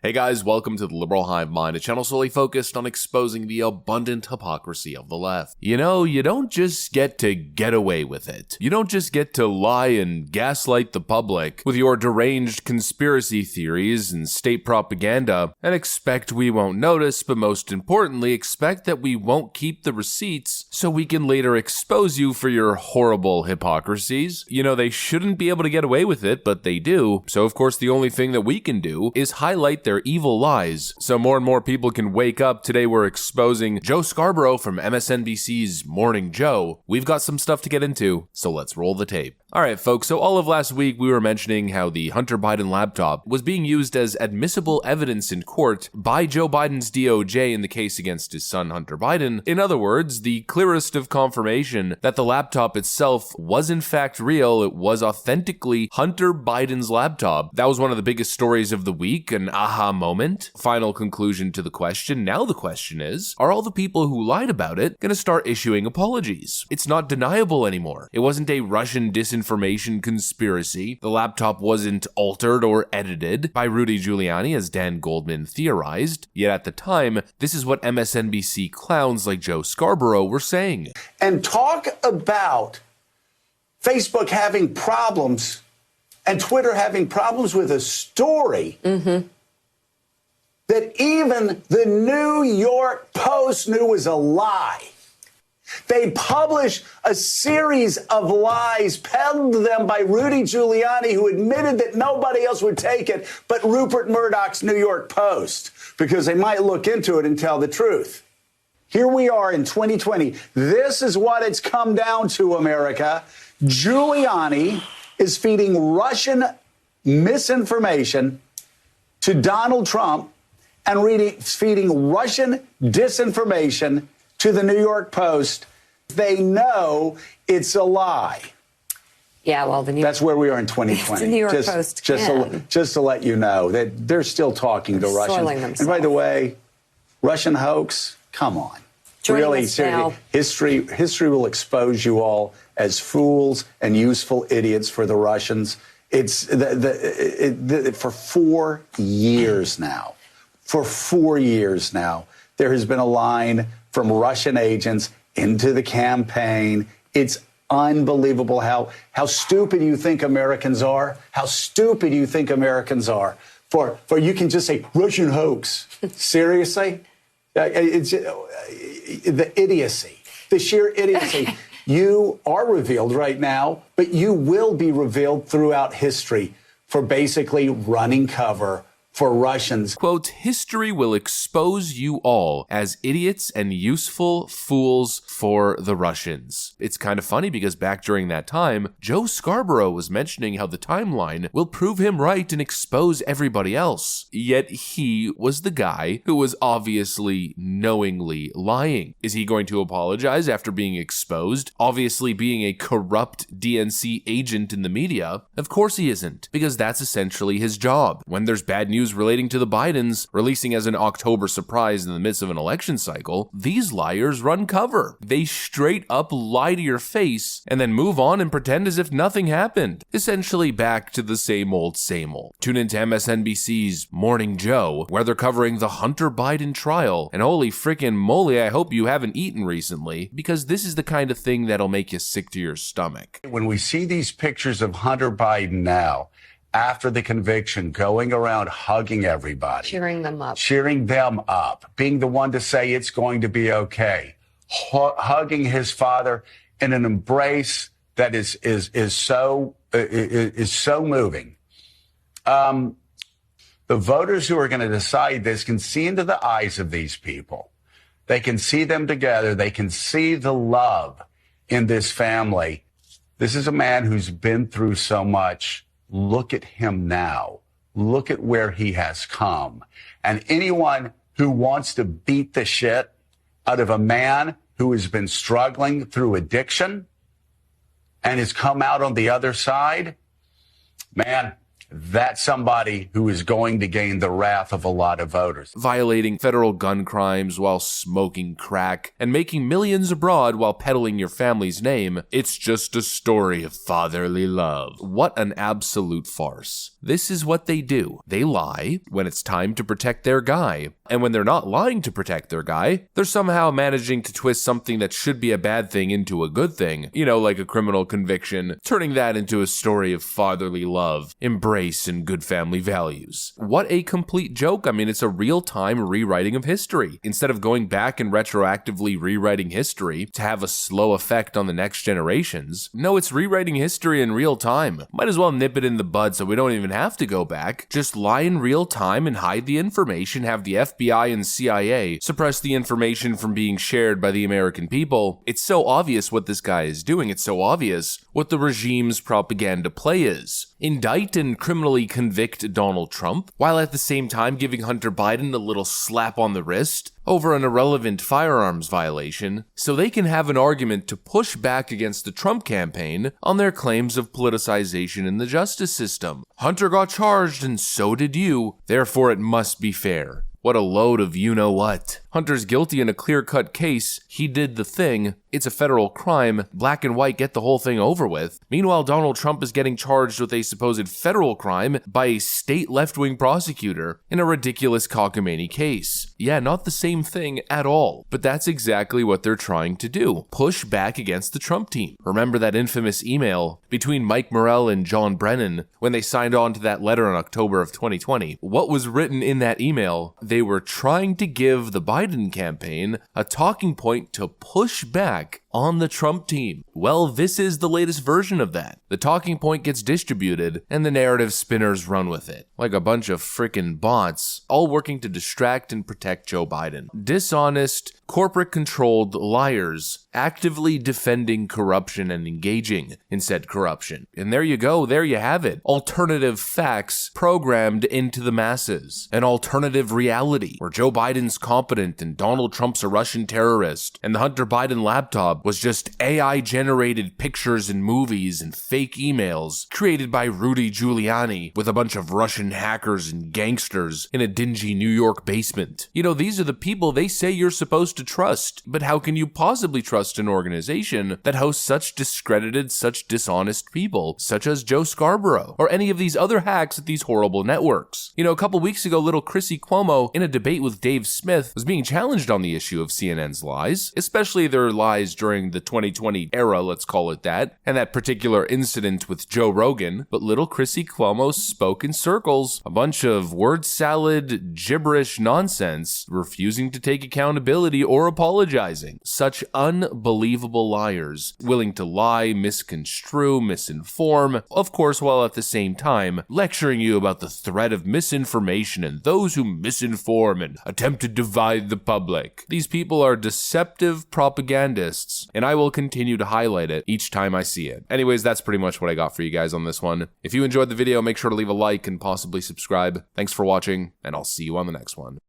Hey guys, welcome to the Liberal Hive Mind, a channel solely focused on exposing the abundant hypocrisy of the left. You know, you don't just get to get away with it. You don't just get to lie and gaslight the public with your deranged conspiracy theories and state propaganda and expect we won't notice, but most importantly, expect that we won't keep the receipts so we can later expose you for your horrible hypocrisies. You know, they shouldn't be able to get away with it, but they do. So of course, the only thing that we can do is highlight their evil lies so more and more people can wake up. Today we're exposing Joe Scarborough from MSNBC's Morning Joe. We've got some stuff to get into, so let's roll the tape. Alright folks, so all of last week we were mentioning how the Hunter Biden laptop was being used as admissible evidence in court by Joe Biden's DOJ in the case against his son Hunter Biden. In other words, the clearest of confirmation that the laptop itself was in fact real. It was authentically Hunter Biden's laptop. That was one of the biggest stories of the week, an aha moment. Final conclusion to the question. Now the question is, are all the people who lied about it gonna start issuing apologies? It's not deniable anymore. It wasn't a Russian disinformation conspiracy. The laptop wasn't altered or edited by Rudy Giuliani, as Dan Goldman theorized. Yet at the time, this is what MSNBC clowns like Joe Scarborough were saying. And talk about Facebook having problems and Twitter having problems with a story that even the New York Post knew was a lie. They published a series of lies peddled to them by Rudy Giuliani, who admitted that nobody else would take it but Rupert Murdoch's New York Post, because they might look into it and tell the truth. Here we are in 2020. This is what it's come down to, America. Giuliani is feeding Russian misinformation to Donald Trump and feeding Russian disinformation to the New York Post. They know it's a lie. Yeah, well, that's where we are in 2020. The New York Post just to let you know that they're still talking to Russians. And by the way, Russian hoax, come on. Really, seriously, history will expose you all as fools and useful idiots for the Russians. It's for 4 years now. For 4 years now, there has been a line from Russian agents into the campaign. It's unbelievable how stupid you think Americans are. How stupid you think Americans are. For you can just say Russian hoax. Seriously? It's the idiocy, the sheer idiocy. You are revealed right now, but you will be revealed throughout history for basically running cover for Russians. Quote, history will expose you all as idiots and useful fools for the Russians. It's kind of funny because back during that time, Joe Scarborough was mentioning how the timeline will prove him right and expose everybody else. Yet he was the guy who was obviously knowingly lying. Is he going to apologize after being exposed? Obviously being a corrupt DNC agent in the media? Of course he isn't, because that's essentially his job. When there's bad news relating to the Bidens releasing as an October surprise in the midst of an election cycle, these liars run cover. They straight up lie to your face and then move on and pretend as if nothing happened. Essentially back to the same old, same old. Tune into MSNBC's Morning Joe, where they're covering the Hunter Biden trial. And holy frickin' moly, I hope you haven't eaten recently, because this is the kind of thing that'll make you sick to your stomach. When we see these pictures of Hunter Biden now, after the conviction, going around hugging everybody. Cheering them up. Being the one to say it's going to be okay. Hugging his father in an embrace that is so moving. The voters who are going to decide this can see into the eyes of these people. They can see them together. They can see the love in this family. This is a man who's been through so much. Look at him now. Look at where he has come. And anyone who wants to beat the shit out of a man who has been struggling through addiction and has come out on the other side, man, that's somebody who is going to gain the wrath of a lot of voters. Violating federal gun crimes while smoking crack and making millions abroad while peddling your family's name. It's just a story of fatherly love. What an absolute farce. This is what they do. They lie when it's time to protect their guy. And when they're not lying to protect their guy, they're somehow managing to twist something that should be a bad thing into a good thing. You know, like a criminal conviction, turning that into a story of fatherly love, embrace, and good family values. What a complete joke. I mean, it's a real-time rewriting of history. Instead of going back and retroactively rewriting history to have a slow effect on the next generations, no, it's rewriting history in real time. Might as well nip it in the bud so we don't even have to go back. Just lie in real time and hide the information, have the FBI and CIA suppress the information from being shared by the American people. It's so obvious what this guy is doing. It's so obvious what the regime's propaganda play is. Indict and criminally convict Donald Trump, while at the same time giving Hunter Biden a little slap on the wrist over an irrelevant firearms violation, so they can have an argument to push back against the Trump campaign on their claims of politicization in the justice system. Hunter got charged and so did you, therefore it must be fair. What a load of you-know-what. Hunter's guilty in a clear-cut case. He did the thing. It's a federal crime. Black and white, get the whole thing over with. Meanwhile, Donald Trump is getting charged with a supposed federal crime by a state left-wing prosecutor in a ridiculous cockamamie case. Yeah, not the same thing at all. But that's exactly what they're trying to do. Push back against the Trump team. Remember that infamous email between Mike Morell and John Brennan when they signed on to that letter in October of 2020? What was written in that email? They were trying to give the Biden campaign a talking point to push back on the Trump team. Well, this is the latest version of that. The talking point gets distributed, and the narrative spinners run with it. Like a bunch of frickin' bots, all working to distract and protect Joe Biden. Dishonest, corporate-controlled liars actively defending corruption and engaging in said corruption. And there you go, there you have it. Alternative facts programmed into the masses. An alternative reality where Joe Biden's competent and Donald Trump's a Russian terrorist, and the Hunter Biden laptop was just AI-generated pictures and movies and fake emails created by Rudy Giuliani with a bunch of Russian hackers and gangsters in a dingy New York basement. You know, these are the people they say you're supposed to trust, but how can you possibly trust an organization that hosts such discredited, such dishonest people, such as Joe Scarborough, or any of these other hacks at these horrible networks? You know, a couple weeks ago, little Chrissy Cuomo, in a debate with Dave Smith, was being challenged on the issue of CNN's lies, especially their lies during the 2020 era, let's call it that, and that particular incident with Joe Rogan. But little Chrissy Cuomo spoke in circles, a bunch of word salad, gibberish nonsense, refusing to take accountability or apologizing. Such unbelievable liars, willing to lie, misconstrue, misinform, of course, while at the same time lecturing you about the threat of misinformation and those who misinform and attempt to divide the public. These people are deceptive propagandists, and I will continue to highlight it each time I see it. Anyways, that's pretty much what I got for you guys on this one. If you enjoyed the video, make sure to leave a like and possibly subscribe. Thanks for watching, and I'll see you on the next one.